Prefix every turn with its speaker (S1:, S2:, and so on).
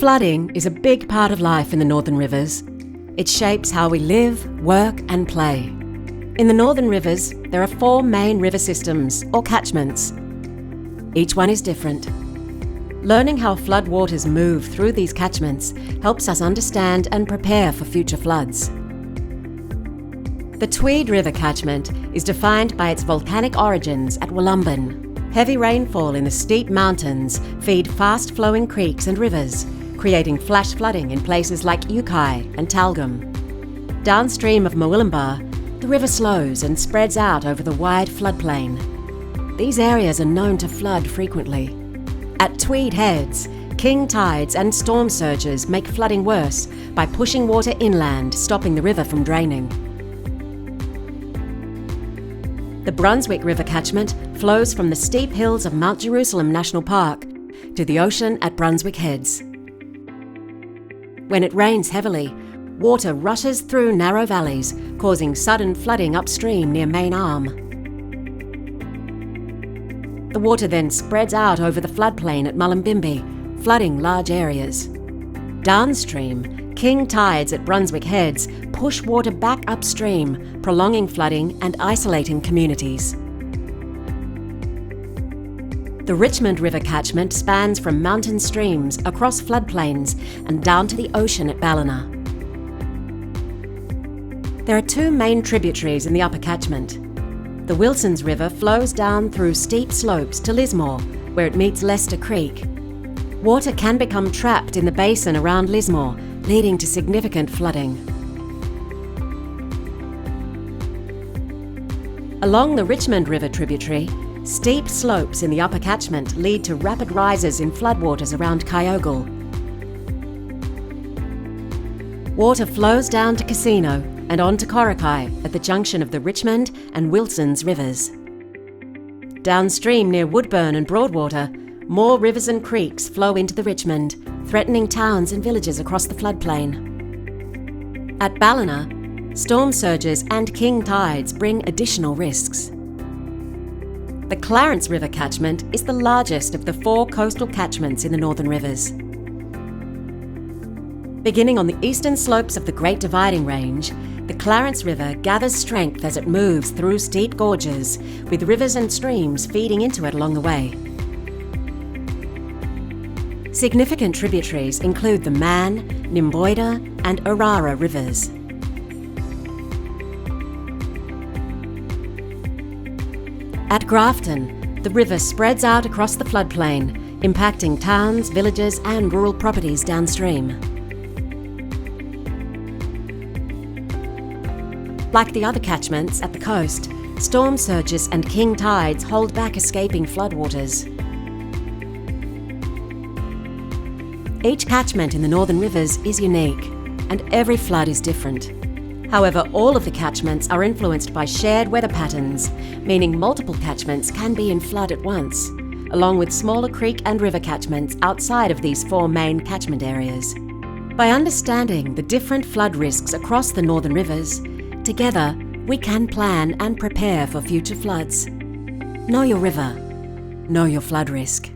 S1: Flooding is a big part of life in the northern rivers. It shapes how we live, work and play. In the northern rivers, there are 4 main river systems, or catchments. Each one is different. Learning how flood waters move through these catchments helps us understand and prepare for future floods. The Tweed River catchment is defined by its volcanic origins at Wollumben. Heavy rainfall in the steep mountains feed fast-flowing creeks and rivers, creating flash flooding in places like Yukai and Talgum. Downstream of Murwillumbah, the river slows and spreads out over the wide floodplain. These areas are known to flood frequently. At Tweed Heads, king tides and storm surges make flooding worse by pushing water inland, stopping the river from draining. The Brunswick River catchment flows from the steep hills of Mount Jerusalem National Park to the ocean at Brunswick Heads. When it rains heavily, water rushes through narrow valleys, causing sudden flooding upstream near Main Arm. The water then spreads out over the floodplain at Mullumbimby, flooding large areas. Downstream, king tides at Brunswick Heads push water back upstream, prolonging flooding and isolating communities. The Richmond River catchment spans from mountain streams across floodplains and down to the ocean at Ballina. There are 2 main tributaries in the upper catchment. The Wilsons River flows down through steep slopes to Lismore, where it meets Leicester Creek. Water can become trapped in the basin around Lismore, leading to significant flooding. Along the Richmond River tributary, steep slopes in the upper catchment lead to rapid rises in floodwaters around Kyogle. Water flows down to Casino and on to Korakai at the junction of the Richmond and Wilsons rivers. Downstream near Woodburn and Broadwater, more rivers and creeks flow into the Richmond, threatening towns and villages across the floodplain. At Ballina, storm surges and king tides bring additional risks. The Clarence River catchment is the largest of the 4 coastal catchments in the northern rivers. Beginning on the eastern slopes of the Great Dividing Range, the Clarence River gathers strength as it moves through steep gorges, with rivers and streams feeding into it along the way. Significant tributaries include the Man, Nimboida and Orara rivers. At Grafton, the river spreads out across the floodplain, impacting towns, villages and rural properties downstream. Like the other catchments at the coast, storm surges and king tides hold back escaping floodwaters. Each catchment in the northern rivers is unique, and every flood is different. However, all of the catchments are influenced by shared weather patterns, meaning multiple catchments can be in flood at once, along with smaller creek and river catchments outside of these 4 main catchment areas. By understanding the different flood risks across the northern rivers, together we can plan and prepare for future floods. Know your river. Know your flood risk.